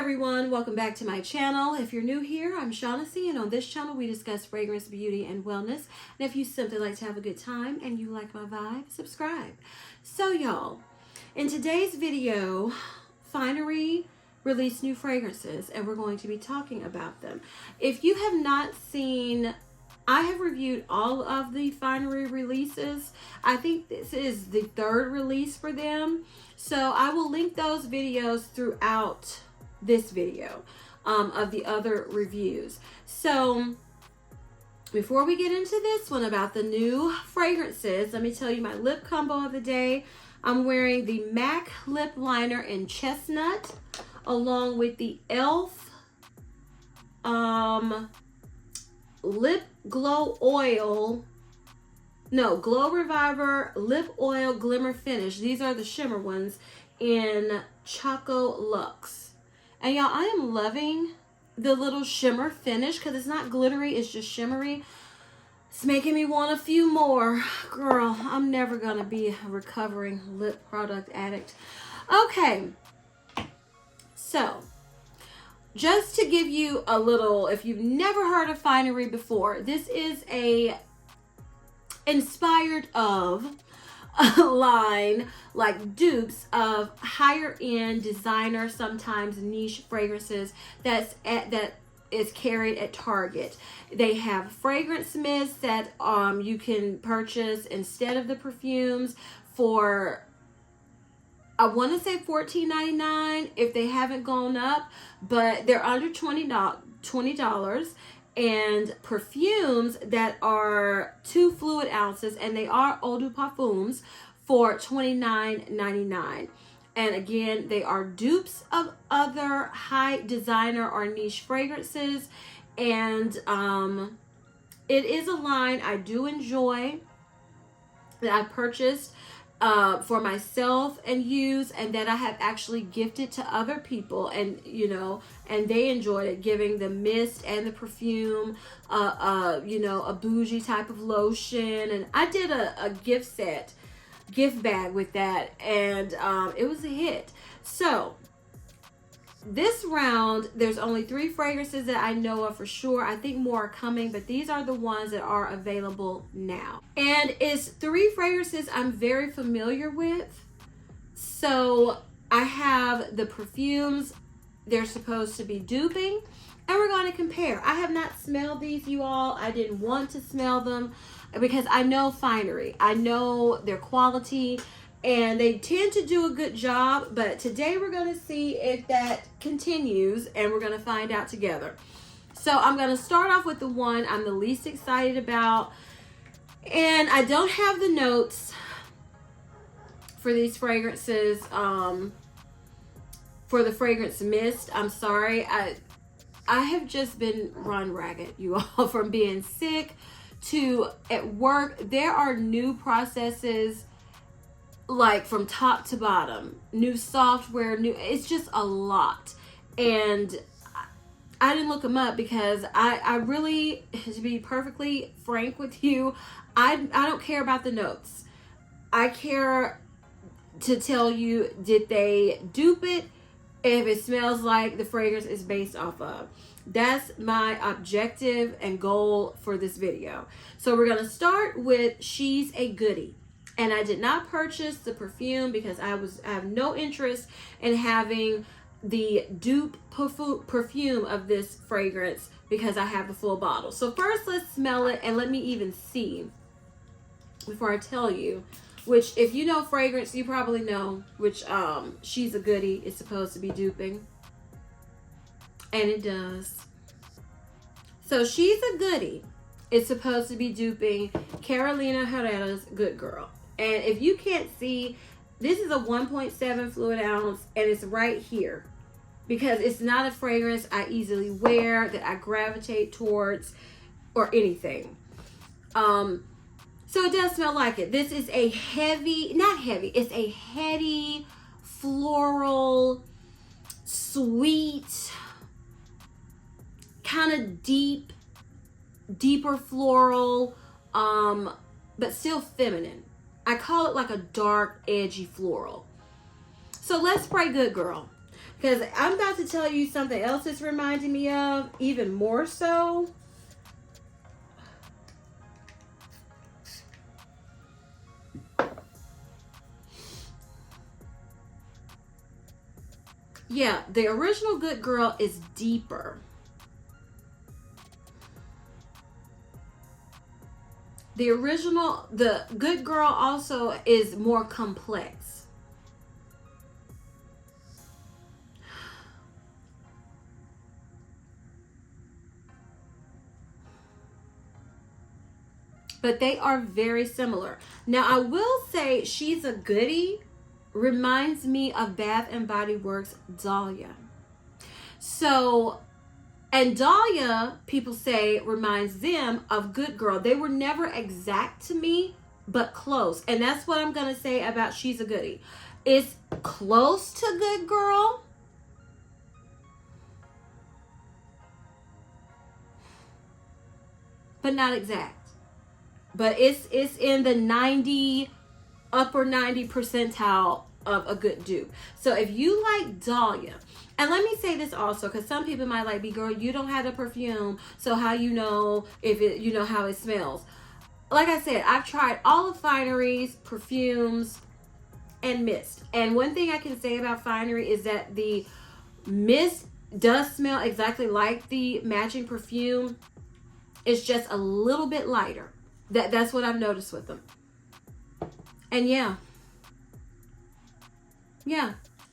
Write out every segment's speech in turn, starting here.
everyone, welcome back to my channel. If you're new here, I'm Shaughnessy, and on this channel we discuss fragrance, beauty, and wellness. And if you simply like to have a good time and you like my vibe, subscribe. So y'all, in today's video, Finery released new fragrances and we're going to be talking about them. If you have not seen, I have reviewed all of the Finery releases. I think this is the third release for them. So I will link those videos throughout this video of the other reviews. So before we get into this one about the new fragrances, let me tell you my lip combo of the day. I'm wearing the MAC lip liner in Chestnut along with the e.l.f. lip glow oil, Glow Reviver lip oil glimmer finish. These are the shimmer ones in Choco Luxe. And y'all, I am loving the little shimmer finish because it's not glittery, it's just shimmery. It's making me want a few more. Girl, I'm never gonna be a recovering lip product addict. Okay, so just to give you a little, if you've never heard of Finery before, this is inspired of a line like dupes of higher end designer, sometimes niche fragrances that is carried at Target. They have fragrance mists that you can purchase instead of the perfumes for, I want to say $14.99 if they haven't gone up, but they're under $20. And perfumes that are 2 fluid ounces, and they are eau de parfums, for $29.99. And again, they are dupes of other high designer or niche fragrances, and it is a line I do enjoy that I purchased for myself and use, and that I have actually gifted to other people, and and they enjoyed it, giving the mist and the perfume, a bougie type of lotion. And I did a gift bag with that, and it was a hit. So this round, there's only 3 fragrances that I know of for sure. I think more are coming, but these are the ones that are available now. And it's 3 fragrances I'm very familiar with. So I have the perfumes they're supposed to be duping, and we're going to compare. I have not smelled these, you all. I didn't want to smell them because I know Finery. I know their quality, and they tend to do a good job, but today we're going to see if that continues, and we're going to find out together. So I'm going to start off with the one I'm the least excited about, and I don't have the notes for these fragrances, for the fragrance mist. I'm sorry. I have just been run ragged, you all, from being sick to at work. There are new processes, like from top to bottom, new software, it's just a lot. And I didn't look them up because I really, to be perfectly frank with you, I don't care about the notes. I care to tell you, did they dupe it, if it smells like the fragrance is based off of. That's my objective and goal for this video. So we're going to start with She's a Goodie. And I did not purchase the perfume because I have no interest in having the dupe perfume of this fragrance because I have the full bottle. So first, let's smell it, and let me even see before I tell you, which, if you know fragrance, you probably know which She's a Goodie is supposed to be duping. And it does. So She's a Goodie is supposed to be duping Carolina Herrera's Good Girl. And if you can't see, this is a 1.7 fluid ounce, and it's right here because it's not a fragrance I easily wear, that I gravitate towards, or anything. So it does smell like it. This is a heavy, not heavy, it's a heady, floral, sweet, kind of deeper floral, but still feminine. I call it like a dark, edgy floral. So let's spray Good Girl. Because I'm about to tell you something else it's reminding me of, even more so. Yeah, the original Good Girl is deeper. The Good Girl also is more complex. But they are very similar. Now, I will say She's a Goodie reminds me of Bath and Body Works Dahlia. So, and Dahlia, people say, reminds them of Good Girl. They were never exact to me, but close. And that's what I'm going to say about She's a Goodie. It's close to Good Girl, but not exact. But it's in the upper 90 percentile of a good dupe. So if you like Dahlia, and let me say this also, because some people might like, girl, you don't have a perfume, so how you know if it, you know how it smells. Like I said, I've tried all of Finery's perfumes and mist. And one thing I can say about Finery is that the mist does smell exactly like the matching perfume. It's just a little bit lighter. That's what I've noticed with them. And yeah,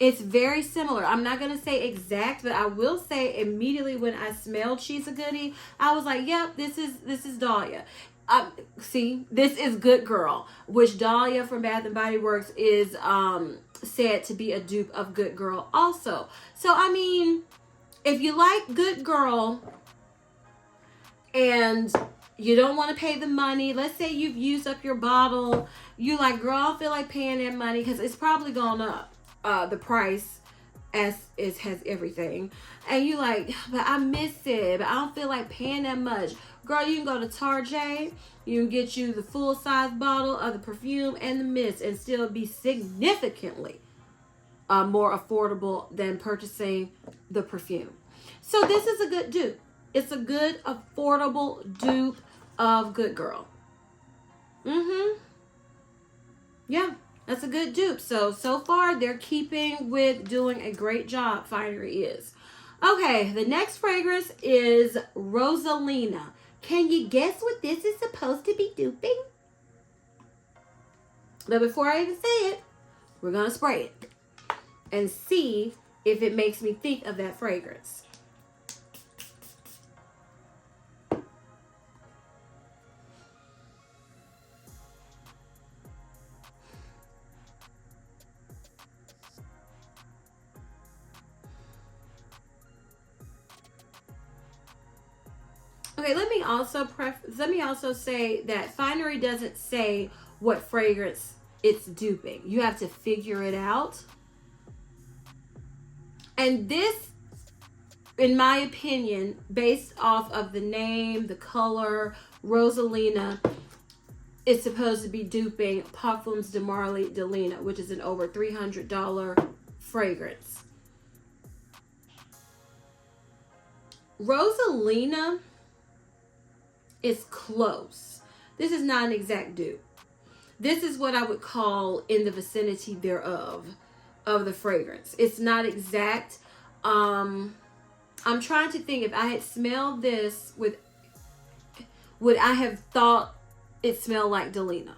it's very similar. I'm not going to say exact, but I will say immediately when I smelled She's a Goodie, I was like, yep, this is Dahlia. See, this is Good Girl, which Dahlia from Bath and Body Works is said to be a dupe of Good Girl also. So, I mean, if you like Good Girl and you don't want to pay the money, let's say you've used up your bottle, you like, girl, I don't feel like paying that money because it's probably gone up, the price, as it has everything, and you like, but I miss it, but I don't feel like paying that much. Girl, you can go to Target, you can get you the full size bottle of the perfume and the mist and still be significantly more affordable than purchasing the perfume. So this is a good dupe. It's a good, affordable dupe of Good Girl. Yeah, that's a good dupe. So far, they're keeping with doing a great job, Finery is. Okay, the next fragrance is Rosalina. Can you guess what this is supposed to be duping? But before I even say it, we're going to spray it and see if it makes me think of that fragrance. Okay, let me also say that Finery doesn't say what fragrance it's duping. You have to figure it out. And this, in my opinion, based off of the name, the color, Rosalina, is supposed to be duping Parfums de Marly de Lena, which is an over $300 fragrance. Rosalina is close. This is not an exact dupe. This is what I would call in the vicinity thereof of the fragrance. It's not exact. I'm trying to think, if I had smelled this, would I have thought it smelled like Delina?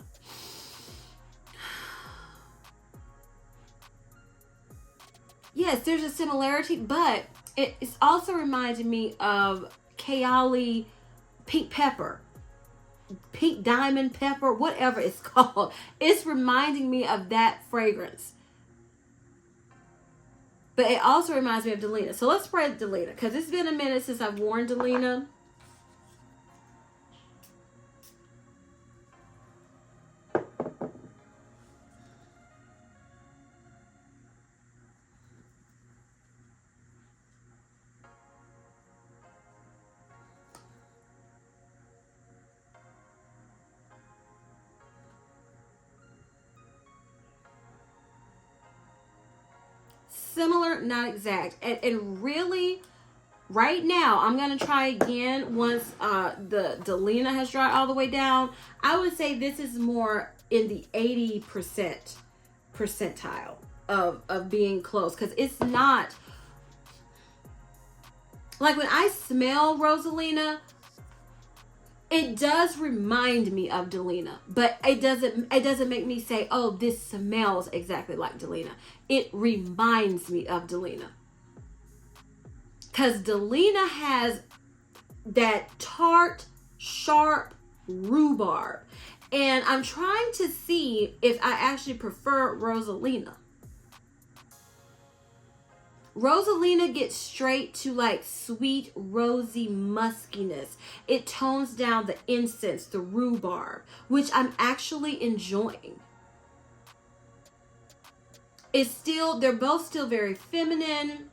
Yes, there's a similarity, but it's also reminding me of Kayali Pink Pepper, Pink Diamond Pepper, whatever it's called. It's reminding me of that fragrance. But it also reminds me of Delina. So let's spray Delina, because it's been a minute since I've worn Delina. similar, not exact. And really, right now, I'm going to try again once the Delina has dried all the way down. I would say this is more in the 80% percentile of being close, because it's not like when I smell Rosalina, it does remind me of Delina, but it doesn't make me say, oh, this smells exactly like Delina. It reminds me of Delina, because Delina has that tart, sharp rhubarb, and I'm trying to see if I actually prefer Rosalina. Rosalina gets straight to like sweet, rosy muskiness. It tones down the incense, the rhubarb, which I'm actually enjoying. They're both still very feminine.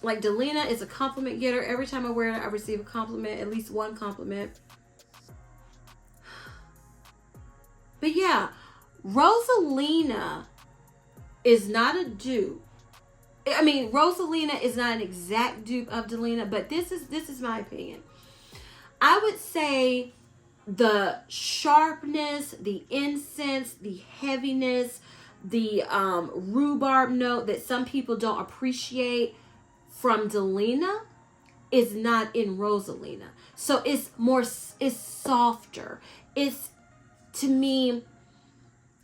Like Delina is a compliment getter. Every time I wear it, I receive a compliment, at least one compliment. But yeah, Rosalina is not a dupe. I mean, Rosalina is not an exact dupe of Delina, but this is my opinion. I would say the sharpness, the incense, the heaviness, the rhubarb note that some people don't appreciate from Delina is not in Rosalina. So it's softer. It's, to me,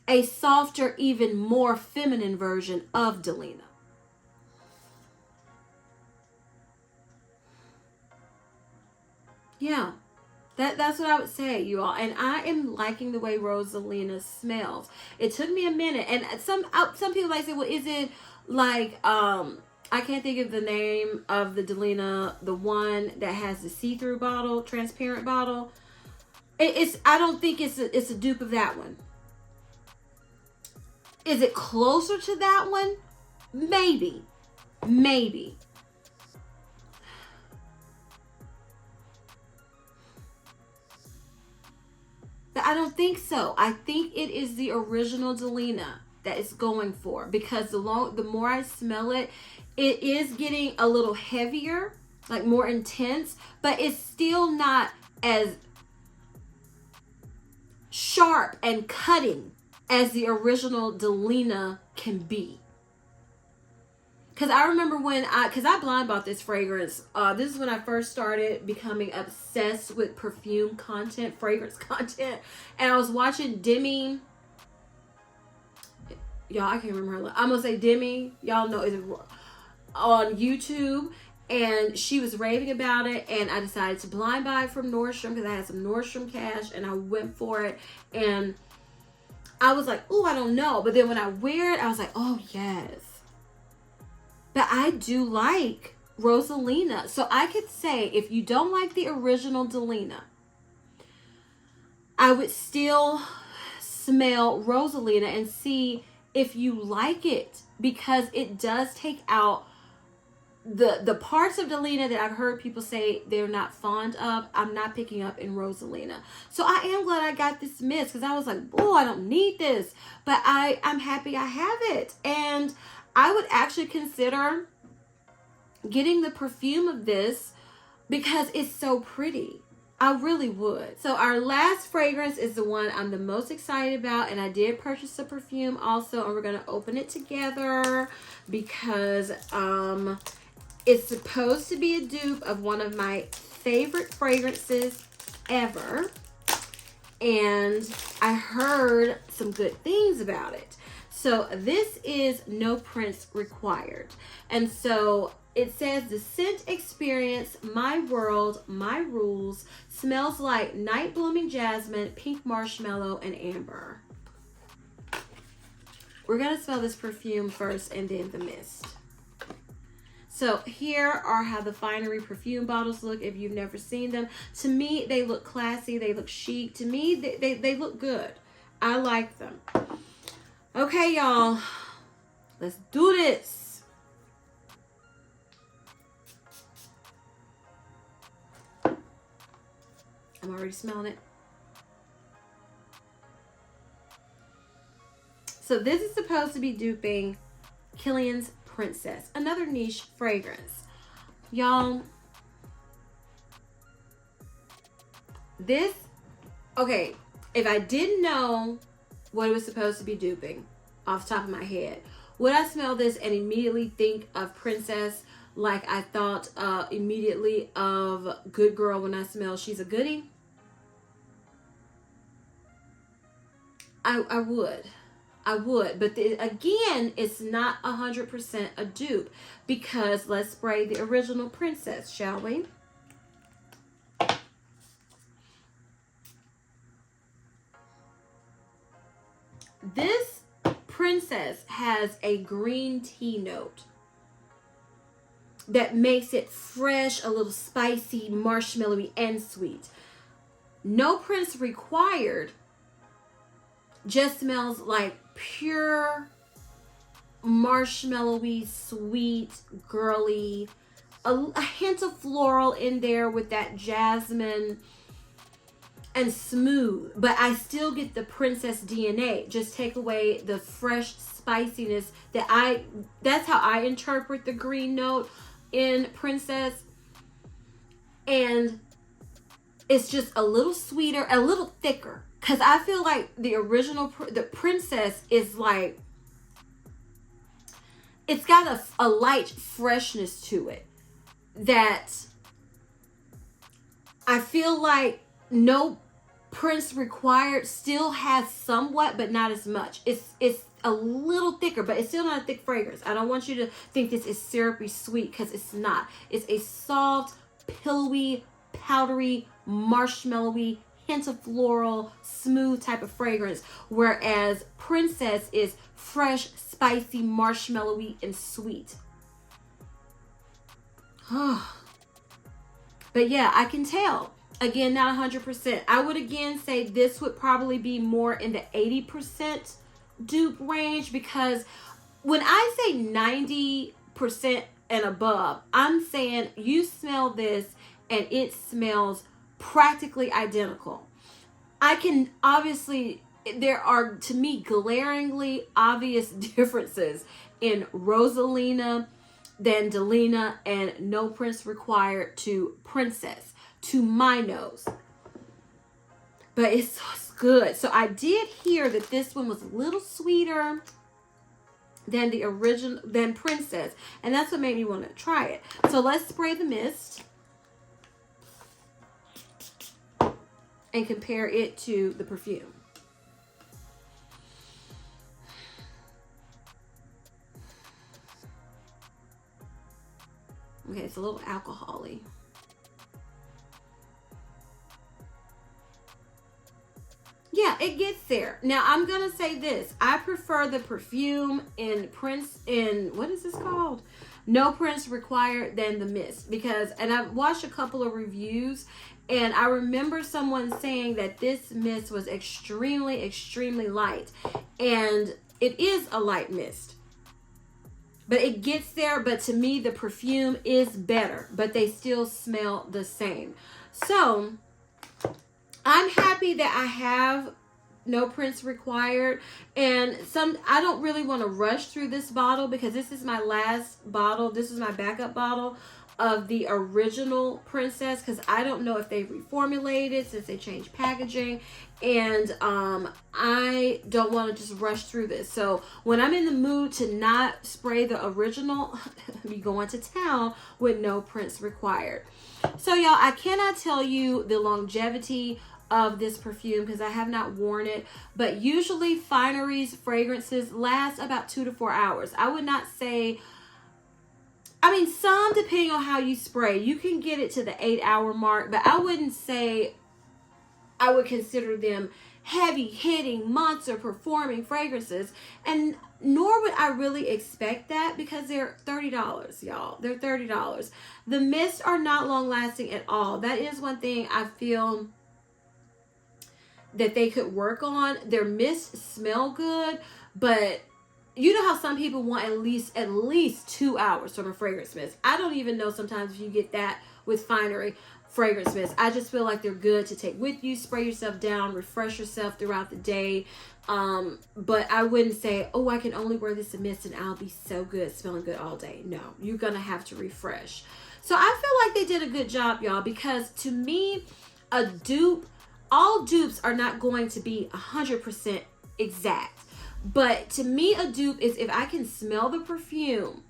a softer, even more feminine version of Delina. Yeah, that's what I would say, you all. And I am liking the way Rosalina smells. It took me a minute, and some people might say, well, is it like I can't think of the name of the Delina, the one that has the see-through bottle, transparent bottle. I don't think it's a dupe of that one. Is it closer to that one? Maybe. But I don't think so. I think it is the original Delina that it's going for, because the more I smell it, it is getting a little heavier, like more intense, but it's still not as sharp and cutting as the original Delina can be. Because I remember because I blind bought this fragrance. This is when I first started becoming obsessed with perfume content, fragrance content. And I was watching Demi. Y'all, I can't remember her. I'm going to say Demi. Y'all know it on YouTube. And she was raving about it. And I decided to blind buy it from Nordstrom because I had some Nordstrom cash. And I went for it. And I was like, oh, I don't know. But then when I wear it, I was like, oh, yes. But I do like Rosalina. So I could say, if you don't like the original Delina, I would still smell Rosalina and see if you like it, because it does take out the parts of Delina that I've heard people say they're not fond of. I'm not picking up in Rosalina. So I am glad I got this mist, because I was like, oh, I don't need this. But I'm happy I have it. And I would actually consider getting the perfume of this because it's so pretty. I really would. So our last fragrance is the one I'm the most excited about, and I did purchase the perfume also, and we're going to open it together because it's supposed to be a dupe of one of my favorite fragrances ever, and I heard some good things about it. So this is No Prince Required. And so it says the scent experience, my world, my rules, smells like night blooming jasmine, pink marshmallow, and amber. We're going to smell this perfume first and then the mist. So here are how the Finery perfume bottles look if you've never seen them. To me, they look classy. They look chic. To me, they look good. I like them. Okay, y'all, let's do this. I'm already smelling it. So this is supposed to be duping Killian's Princess, another niche fragrance. Y'all, this, okay, if I didn't know what it was supposed to be duping off the top of my head, would I smell this and immediately think of Princess like I thought immediately of Good Girl when I smell She's a Goodie? I would. But again, it's not 100% a dupe, because let's spray the original Princess, shall we? This Princess has a green tea note that makes it fresh, a little spicy, marshmallowy, and sweet. No Prince required just smells like pure marshmallowy, sweet, girly, a hint of floral in there with that jasmine, and smooth, but I still get the Princess DNA. Just take away the fresh spiciness that's how I interpret the green note in Princess. And it's just a little sweeter, a little thicker, because I feel like the Princess is like, it's got a light freshness to it that I feel like No Prince Required still has somewhat, but not as much. It's a little thicker, but it's still not a thick fragrance. I don't want you to think this is syrupy sweet, because it's not. It's a soft, pillowy, powdery, marshmallowy, hint of floral, smooth type of fragrance, whereas Princess is fresh, spicy, marshmallowy, and sweet. But yeah, I can tell. Again, not 100%. I would again say this would probably be more in the 80% dupe range, because when I say 90% and above, I'm saying you smell this and it smells practically identical. I can obviously, there are to me glaringly obvious differences in Rosalina, Dandelinia, and No Prince Required to Princess, to my nose. But it's good. So I did hear that this one was a little sweeter than the original, than Princess, and that's what made me want to try it. So let's spray the mist and compare it to the perfume. Okay, it's a little alcohol-y. Yeah, it gets there. Now, I'm going to say this. I prefer the perfume in what is this called? No Prince Required than the mist. Because, and I've watched a couple of reviews, and I remember someone saying that this mist was extremely, extremely light. And it is a light mist. But it gets there, but to me, the perfume is better. But they still smell the same. So I'm happy that I have No Prince Required, and I don't really want to rush through this bottle, because this is my last bottle. This is my backup bottle of the original Princess, because I don't know if they've reformulated since they changed packaging, and I don't want to just rush through this. So when I'm in the mood to not spray the original, I'll be going to town with No Prince Required. So y'all, I cannot tell you the longevity of this perfume because I have not worn it, but usually Finery's fragrances last about 2 to 4 hours. I would not say, I mean, some depending on how you spray, you can get it to the 8-hour mark, but I wouldn't say I would consider them heavy hitting monster performing fragrances, and nor would I really expect that, because they're $30, y'all. They're $30. The mists are not long lasting at all. That is one thing I feel that they could work on. Their mists smell good, but you know how some people want at least 2 hours from a fragrance mist. I don't even know sometimes if you get that with Finery fragrance mist. I just feel like they're good to take with you, spray yourself down, refresh yourself throughout the day. But I wouldn't say, oh, I can only wear this mist and I'll be so good, smelling good all day. No, you're gonna have to refresh. So I feel like they did a good job, y'all, because to me, a dupe, all dupes are not going to be 100% exact. But to me, a dupe is if I can smell the perfume,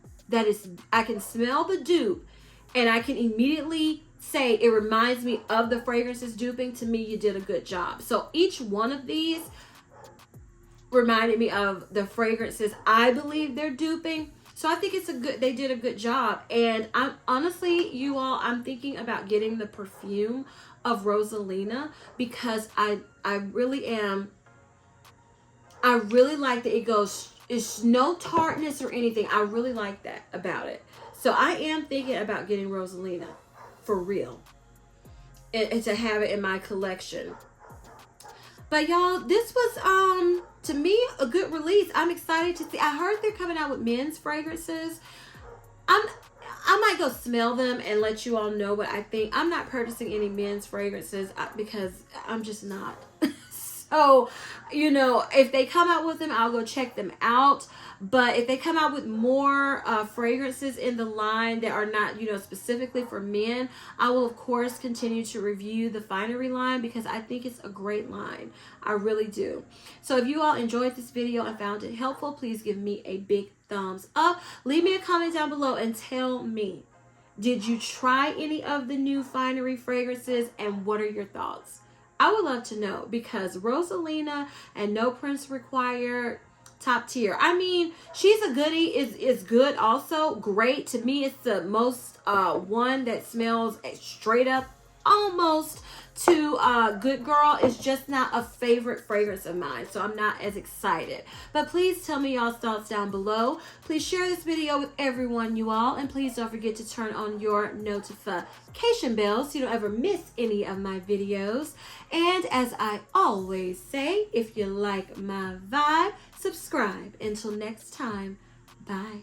I can smell the dupe, and I can immediately say it reminds me of the fragrances duping. To me, you did a good job. So each one of these reminded me of the fragrances I believe they're duping. So I think they did a good job. And I'm honestly, you all, I'm thinking about getting the perfume of Rosalina because I really am. I really like that it's no tartness or anything. I really like that about it. So I am thinking about getting Rosalina for real. And to have it in my collection. But y'all, this was, to me, a good release. I'm excited to see. I heard they're coming out with men's fragrances. I might go smell them and let you all know what I think. I'm not purchasing any men's fragrances because I'm just not. So, you know, if they come out with them, I'll go check them out. But if they come out with more fragrances in the line that are not, you know, specifically for men, I will, of course, continue to review the Finery line because I think it's a great line. I really do. So if you all enjoyed this video and found it helpful, please give me a big thumbs up. Leave me a comment down below and tell me, did you try any of the new Finery fragrances and what are your thoughts? I would love to know because Rosalina and No Prince Required, top tier. I mean, She's a Goodie is good also. Great. To me, it's the most one that smells straight up almost to Good Girl. Is just not a favorite fragrance of mine, so I'm not as excited. But please tell me y'all's thoughts down below. Please share this video with everyone, you all, and please don't forget to turn on your notification bell so you don't ever miss any of my videos. And as I always say, if you like my vibe, subscribe. Until next time, bye.